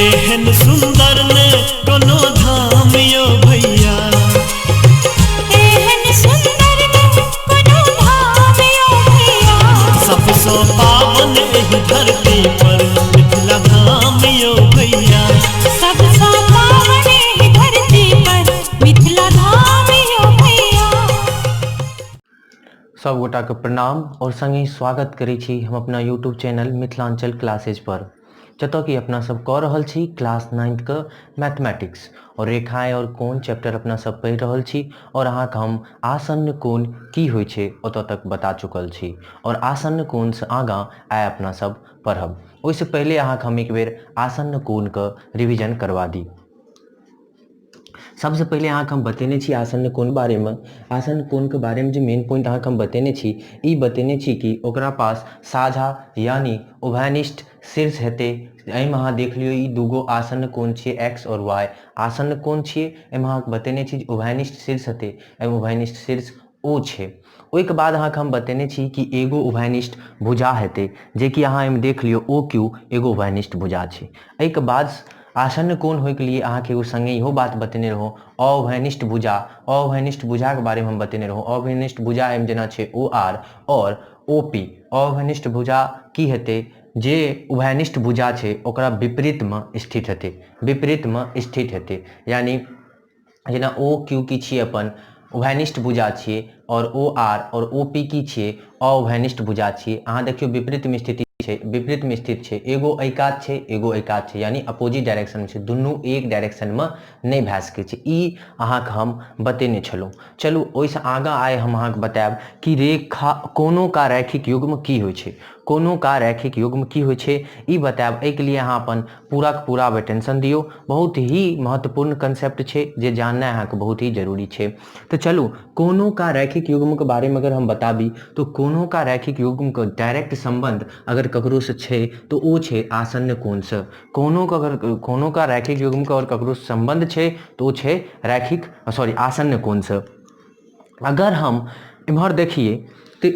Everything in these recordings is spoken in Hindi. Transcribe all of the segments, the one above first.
एहन सुंदर ने कोनो धाम यो भैया, एहन सुंदर ने कोनो धाम यो भैया। सबसो पावन एहि धरती पर मिथिला धाम यो भैया, सबसो पावन एहि धरती पर मिथिला धाम यो भैया। सब गोटा के प्रणाम और संगे स्वागत करै छी हम अपना यूट्यूब चैनल मिथिलांचल क्लासेज पर, जतऽ कि अपना सब कऽ रहल छी क्लास 9th के मैथमेटिक्स और रेखाएं और कोण चैप्टर अपना सब पढ़ि रहल छी। और अहाँके हम आसन्न कोण की होइ छै ओतऽ तक बता चुकल छी और आसन्न कोण से आगाँ आइ अपना सब पढ़ब। ओहिसँ पहिले अहाँके हम एक बेर आसन्न कोण के रिविजन करवा दी। सबसे पहले अहाँके हम बतेने छी आसन्न कोण बारे में। आसन्न कोण के बारे में जो मेन पॉइंट अहाँके हम बतेने छी ई बतेने छी कि ओकरा पास साझा यानी उभयनिष्ठ शीर्ष हेतै। एहिमे अहाँ देख लियौ ई दूगो आसन्न कोण छियै एक्स और वाई आसन्न कोण छियै। एहिमे अहाँके बतेने छी उभयनिष्ठ शीर्ष हेतै, एहिमे उभयनिष्ठ शीर्ष ओ छै। ओहिके बाद अहाँके हम बतेने छी कि एगो उभयनिष्ठ भुजा हेतै, जे कि अहाँ एहिमे देख लियौ ओ क्यू एगो उभयनिष्ठ भुजा छै। एहिके बाद आसन्न कोण होय के लिए अहाँके एगो संगे इहो बात बतेने रहौ अउभयनिष्ठ भुजा। अउभयनिष्ठ भुजा के बारे में हम बतेने रहौ। अउभयनिष्ठ भुजा एहिमे जेना छै ओ आर और ओ पी। अउभयनिष्ठ भुजा की हेतै, जे उभयनिष्ठ भुजा छै ओकरा विपरीत में स्थित हेतै, विपरीत में स्थित हेतै। यानी जेना ओ क्यू की छियै अपन उभयनिष्ठ भुजा छियै और ओ आर और ओ पी की छियै अउभयनिष्ठ भुजा छियै। अहाँ देखियौ विपरीत में स्थिति छै, विपरीत में स्थित छै, एगो एहि कात छै एगो एहि कात छै, यानी अपोजिट डायरेक्शन में छै, दुनू एक डायरेक्शन में नहीं भए सकै छै। ई अहाँके हम बतेने छलहुँ। चलू ओहिसँ आगाँ आइ हम अहाँके बतायब कि रेखा कोनों का रैखिक युग्म की होइ छै। कोनों का रैखिक युग्म की होइ छै ई बतायब। एहिके लिए अहाँ अपन पूरा के पूरा अटेंशन दियौ। बहुत ही महत्वपूर्ण कंसेप्ट छै जे जानना अहाँके बहुत ही जरूरी छै। तो चलू कोनों का रैखिक युग्म के बारे में अगर हम बताबी तो कोनों का रैखिक युग्म के डायरेक्ट संबंध अगर ककरो से छै तो ओ छै आसन्न कोण से। कोनों का अगर कोनों का रैखिक युग्म का और ककरो से संबंध छै तो ओ छै आसन्न कोण से। अगर हम इम्हर देखिए तो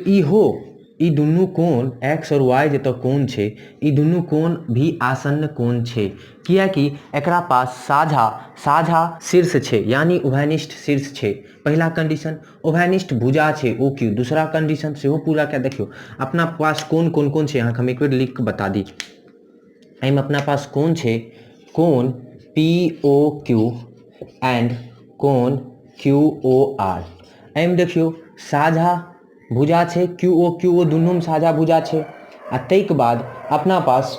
ई दुनू कोण एक्स और वाई जतऽ कोण छै ई दुनू कोण भी आसन्न कोण छै, कियाकि एकरा पास साझा शीर्ष छै यानी उभयनिष्ठ शीर्ष छै। पहला कंडीशन उभयनिष्ठ भुजा छै ओ क्यू। दूसरा कंडीशन सेहो पूरा क्या देखियो अपना पास कोण कौन छै अहाँके हम एक बेर लिख के बता दी। एहिमे अपना पास कोण छै कोण पी ओ क्यू एंड कोण क्यू ओ आर। एहिमे देखियो साझा भुजा छै क्यू ओ दुनू में साझा भुजा छै। आ ताहिके बाद अपना पास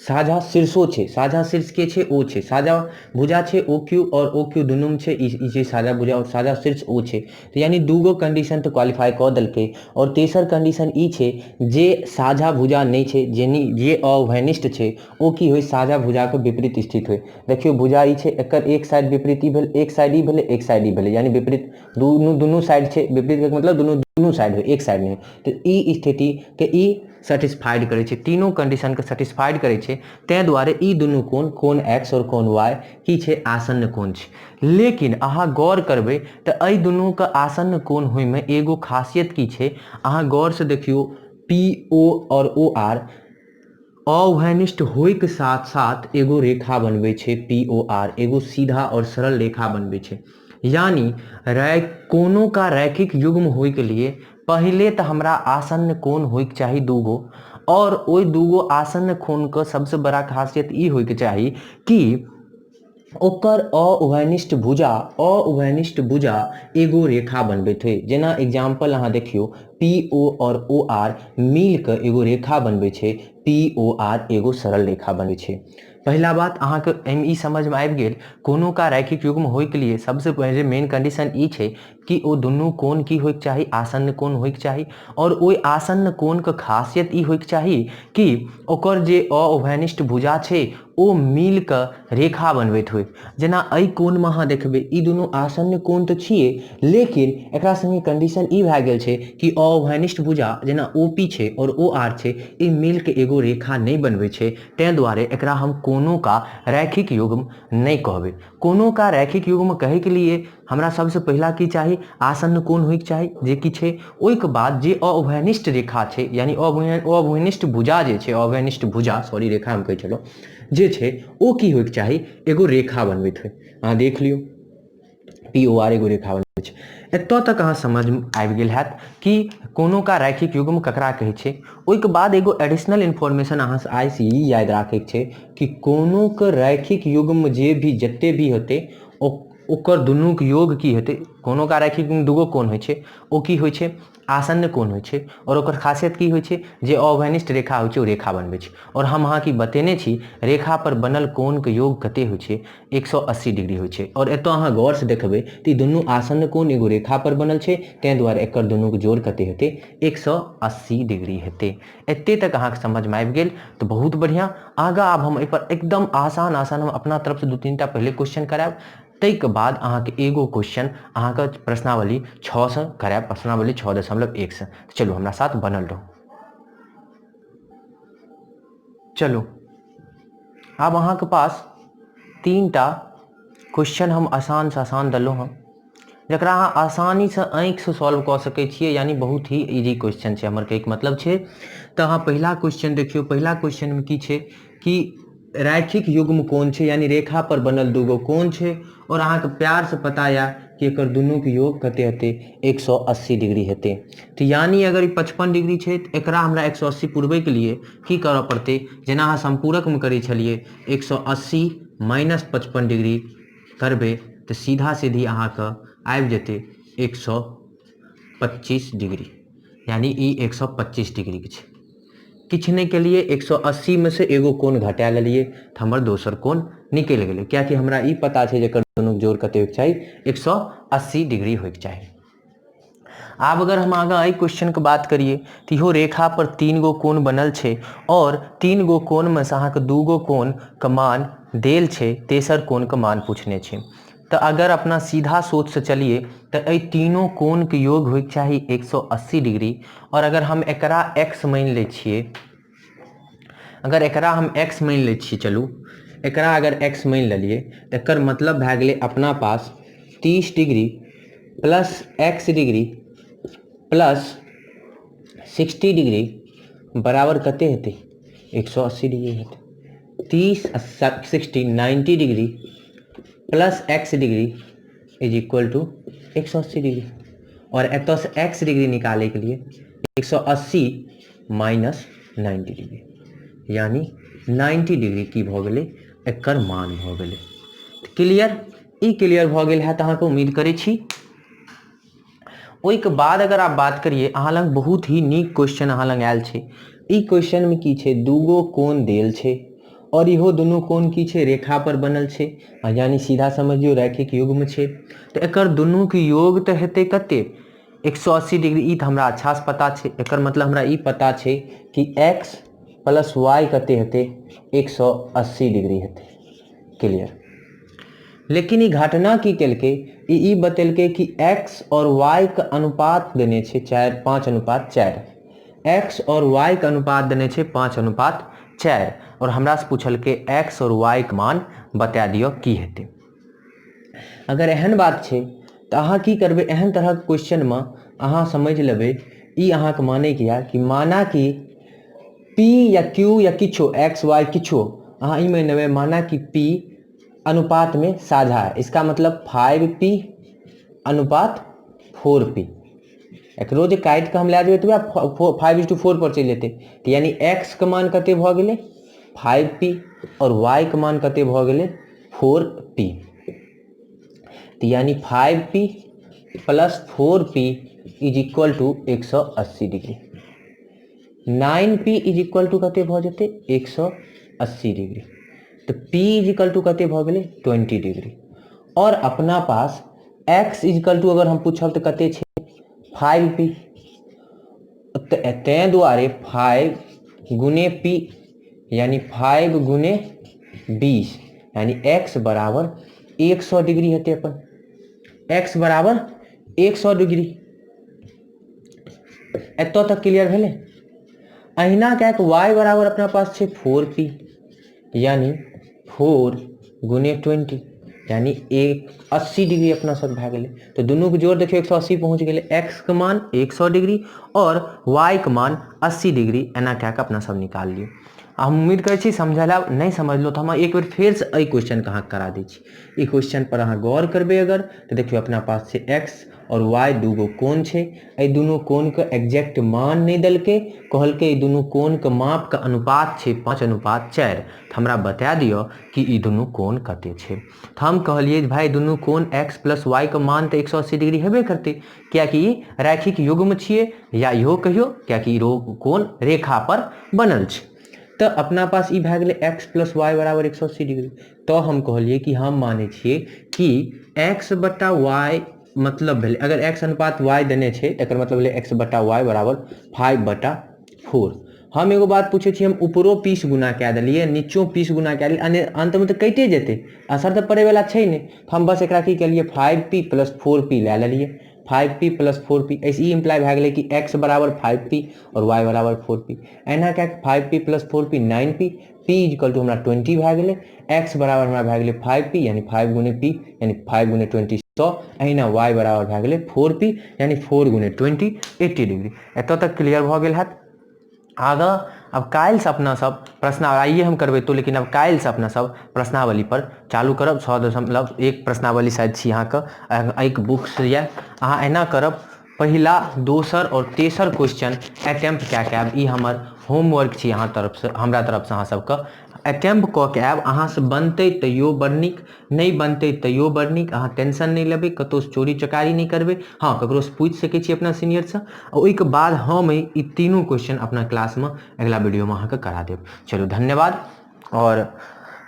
साझा शीर्षो छै। साझा शीर्ष के छै ओ छै, साझा भुजा छै ओ क्यू और ओ क्यू दुनू में छै ई छै साझा भुजा और साझा शीर्ष ओ छै। तो यानी दूगो कंडीशन तो क्वालिफाई कऽ देलकै। और तेसर कंडीशन ई छै जे साझा भुजा नहीं छै जे अउभयनिष्ठ छै ओ की होय साझा भुजा के विपरीत स्थित होय। देखियो भुजा ई छै एकर एक साइड विपरीत ई भेल, एक साइड ई भेलै एक साइड ई भेलै, यानी विपरीत दुनू साइड छै। विपरीत के मतलब दुनू साइड होय एक साइड नहीं। तो ई स्थिति के ई सेटिस्फाइड करे छै, तीनों कंडीशन के सेटिस्फाइड करे छै। तै दुआरे ई दुनू कोण एक्स और कोण वाई की छै आसन्न कोण छै। लेकिन अहाँ गौर करबै तऽ एहि दुनू के आसन्न कोण होय में एगो खासियत की छै अहाँ गौर से देखियो पी ओ और ओ आर अउभयनिष्ठ होय के साथ साथ एगो रेखा बनबै छै पी ओ आर, एगो सीधा और सरल रेखा बनबै छै। यानी कोनों का रैखिक युग्म होय के लिए पहले तो हमरा आसन्न कोण होय के चाही दूगो, और ओई दूगो आसन्न कोण के सबसे बड़ा खासियत ई होय के चाही कि ओकर अउभयनिष्ठ भुजा एगो रेखा बनबैत होय। जेना एग्जाम्पल अहाँ देखियो पी ओ और ओ आर मिल के एगो रेखा बनबै छै, पी ओ आर एगो सरल रेखा बनबै छै। पहला बात अहाँके एहिमे ई समझ में आबि गेल कोनों का रैखिक युग्म होय के लिए सबसे पहले मेन कंडीशन ई छै कि ओ दुनू कोण की होय के चाही आसन्न कोण होय के चाही। और ओई आसन्न कोण के खासियत ई होय के चाही कि ओकर जे अउभयनिष्ठ भुजा छै ओ मिल के रेखा बनबैत होय। जेना एहि कोण में अहाँ देखबै ई दुनू आसन्न कोण तो छियै, लेकिन एकरा संगे कंडीशन ई भए गेल छै कि अवघनिष्ठ भुजा जेना OP छै और OR छै ई मिल के एगो रेखा नहीं बनबै छै, तै दुआरे एकरा हम कोनों का रैखिक युग्म नहीं कहबै। कोनों का रैखिक युग्म कहे के लिए हमरा सबसे पहला की चाही, आसन्न कोण होइक चाही जे कि छै। ओइके बाद जे अवघनिष्ठ रेखा छै यानी अवघनिष्ठ भुजा जे छै, अवघनिष्ठ भुजा सॉरी रेखा हम कहै छलहुँ जे छै ओ की होइक चाही, एगो रेखा बनबैत होइ। अहाँ देख लियौ POR एगो रेखा बनबै छै। एतऽ तक अहाँ समझ आबि गेल हैत कि कोनों का रैखिक युग्म ककरा कहै छै। ओइके बाद एगो एडिशनल इन्फॉर्मेशन अहाँ आइ से ई याद राखैके छै कि कोनों के रैखिक युग्म जे भी जते भी हेतै ओकर दुनूके योग की हेतै। कोनों का रैखिक युग्म दूगो कोण होइ छै, ओ की होइ छै, आसन्न कोण होइ छै और ओकर खासियत की होइ छै, जे अवघनिष्ठ रेखा होइ छै ओ रेखा बनबै छै। और हम अहाँ की बतेने छी रेखा पर बनल कोण के योग कते होइ छै, 180 डिग्री होइ छै। और एतऽ अहाँ गौर से देखबै तऽ ई दुनू आसन्न कोण एगो रेखा पर बनल छै, तै दुआरे एकर दुनू के जोड़ कते हेतै, 180 डिग्री हेतै। एते तक अहाँके समझ में आबि गेल तऽ बहुत बढ़िया। आगाँ आब हम एहि पर एकदम आसान हम अपना तरफ से 2-3टा पहले क्वेश्चन करायब, ताहिके बाद अहाँके एगो क्वेश्चन अहाँके प्रश्नावली 6 से करायब, प्रश्नावली 6.1 से। चलू हमरा साथ बनल रहू। चलो अब अहाँके पास 3टा क्वेश्चन हम आसान से आसान देलहुँ हँ, जकरा अहाँ आसानी से आँखि से सॉल्व कऽ सकै छियै, यानी बहुत ही इजी क्वेश्चन छै हमर कहैके मतलब छै। तऽ अहाँ पहिला क्वेश्चन देखियौ। पहिला क्वेश्चन में की छै कि रैखिक युग्म कोण छै, यानी रेखा पर बनल दूगो कोण छै और अहाँके प्यार से पता या कि एकर दुनू के योग कते हेतै, 180 डिग्री हेतै। तो यानी अगर ई 55 डिग्री छै तऽ एकरा हमरा 180 पुरबै के लिए की करऽ पड़तै, जेना अहाँ संपूरक में करै छलिए 180 माइनस 55 डिग्री करबै तऽ सीधा सीधी अहाँके आबि जेतै 125 डिग्री, यानी ई 125 डिग्री के छै। किछु नहीं के लिए 180 में से एगो कोण घटा लेलिए तो हमर दोसर कोण निकलि गेलै, कियाकि हमरा ई पता छै जेकर दुनू जोड़ कते होइके चाही, 180 डिग्री होइके चाही। आब अगर हम आगाँ एहि क्वेश्चन के बात करिए तो इहो रेखा पर 3 गो कोण बनल छै और 3 गो कोण में से अहाँके 2 गो कोण के मान देल छै, तेसर कोण के मान पूछने छै। तो अगर अपना सीधा सोच से चलिए तो एहि तीनों कोण के योग होइके चाही 180 डिग्री। और अगर हम एकरा x मान लै छिए, अगर एकरा हम x मान लै छिए, चलू एकरा अगर x मान लेलिए तो एकर मतलब भए गेलै अपना पास 30 degree plus x degree plus 60 degree बराबर कते हेतै, 180 डिग्री हेतै। 30 60 90 degree plus x degree is equal to 180 degree. और एतऽ से x डिग्री निकाले के लिए 180 माइनस 90 डिग्री, यानी 90 डिग्री की भऽ गेलै, एकर मान भऽ गेलै। क्लियर, ई क्लियर भऽ गेल है तऽ अहाँके उम्मीद करै छी। ओइके बाद अगर आप बात करिए, अहाँ लग बहुत ही नीक क्वेश्चन अहाँ लग आयल छै। ई क्वेश्चन में की छै, दूगो कोण देल छै और इहो दुनू कोण की छै, रेखा पर बनल छै, यानी सीधा समझियो रैखिक युग्म छै। तो एकर दुनू के योग तो हेतै कते, 180 डिग्री। ई तो हमरा अच्छा से पता छै। एकर मतलब हमरा ई पता छै कि x प्लस y कते हेतै, 180 डिग्री हेतै। क्लियर। लेकिन ई घटना की केलकै, ई बतेलकै कि x और y के अनुपात देने छै 5:4। x और y के अनुपात देने छै 5:4 और हमरा से पूछलकै x और y के मान बता दियो की हेतै। अगर एहन बात छै तो अहाँ की करबै, एहन तरह के क्वेश्चन में अहाँ समझ लेबै, ई अहाँ के माने के या कि माना कि p या q या किछो x y किछो अहाँ ई मान लेबै, माना कि p अनुपात में साझा है। इसका मतलब 5p अनुपात 4p। एकरो जे काटि के हम लै जेबै तो 5:4 पर चलि जेतै। तो यानी x के मान कते भऽ गेलै 5p और y के मान कते भऽ गेलै 4p। तो यानी 5p plus 4p is equal to 180 degree. 9p is equal to कते भऽ जेतै 180 डिग्री। तो p इज इक्वल टू कते भऽ गेलै 20 डिग्री। और अपना पास x इज इक्वल टू अगर हम पूछब तो कते छै 5p। तैं दुआरे 5 गुने p यानी 5 गुने 20 यानी x बराबर 100 डिग्री हेतै। अपन x बराबर 100 डिग्री। एतो तक क्लियर भेले। अहिना क्या y बराबर अपना पास छे 4p यानी 4 गुने 20 यानी 80 डिग्री अपना सब भए गेले। तो दोनों के जोड़ देखियो 180 पहुंच गेले। x के मान 100 डिग्री और y के मान 80 डिग्री एना क्या के अपना सब निकाल लियो। हम उम्मीद करै छी समझला। नहीं समझलो तो हम एक बार फिर से ए क्वेश्चन कहाँ करा दै छी। ई क्वेश्चन पर अहाँ गौर करबे अगर तो देखियो अपना पास छे x और y दूगो कोण छे। ए दोनों कोण के एग्जैक्ट मान नहीं दलके, कहलके ई दोनों कोण के माप का अनुपात छे 5:4। तो हमरा बता दियो कि ई दोनों कोण कते छे। तो हम कहलिए भाई दोनों कोण x प्लस y के मान तो 180 डिग्री हेबे करते, क्या कि रैखिक युग्म छिए या इहो कहियो क्या कि कोण रेखा पर बनल छे। तो अपना पास ई भए गेले x प्लस वाई बराबर 180 डिग्री। तो हम कहलिए कि हम माने छिए कि x बटा y मतलब भेले, अगर x अनुपात y देने छे एकर मतलब भेले x बटा y बराबर 5/4। हम एगो बात पूछे छी, हम ऊपरो 20 गुना कए देलिए नीचो 20 गुना कए देलिए, अंत में तो कटे जेते, असर तो पड़े वाला छै नहीं। तो हम बस एकरा की केलिए 5p प्लस 4p ले लेलिए। 5p प्लस 4p ऐसे ही इम्प्लाई भए गेले कि x बराबर 5p और y बराबर 4p। एना क्या 5p plus 4p 9p, p equal to हमरा 20 भए गेले। x बराबर हमरा भए गेले 5p यानी 5 गुने p यानी 5 गुने 20 100। अहिना y बराबर भए गेले 4p यानी 4 गुने 20 80 डिग्री। एतऽ तक क्लियर भऽ गेल हैत। आगा अब काल्हि से अपना सब प्रश्न आइए हम करबे तो, लेकिन अब काल्हि से अपना सब प्रश्नावली पर चालू करब। 100.1 प्रश्नावली शायद छी यहाँ के एक बुक से या अहाँ एना करब। पहला, दोसर और तेसर क्वेश्चन अटेम्प्ट क्या आब, ई हमर होमवर्क छी अहाँ तरफ से, हमरा तरफ से अहाँ सबके अटेम्प्ट कऽ के आब। अहाँ से बनते तैयो बड़ नीक, नहीं बनते तैयो बड़ नीक। अहाँ टेंशन नहीं लेबै, कतौ से चोरी चकारी नहीं करबै। हाँ ककरो से पूछ सकै छी अपना सीनियर से। और ओइके बाद हम ई तीनों क्वेश्चन अपना क्लास में अगला वीडियो में अहाँ के करा देब। चलो धन्यवाद। और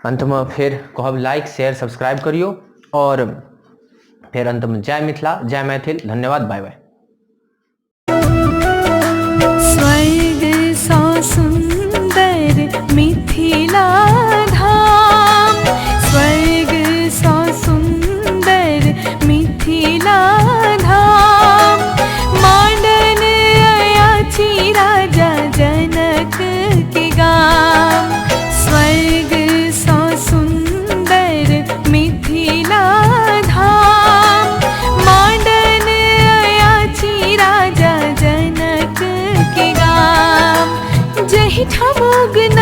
अंत में फिर कहब लाइक शेयर सब्सक्राइब करियो। और फिर अंत में जय मिथिला जय मैथिल। धन्यवाद, बाय बाय। स्वर्ग सा सुंदर मिथिला धाम, स्वर्ग सा सुंदर मिथिला धाम। मांडन अयाची राजा जनक के गाम, स्वर्ग सा सुंदर मिथिला धाम। मांडन अयाची राजा जनक के गाम, जही ठमोग न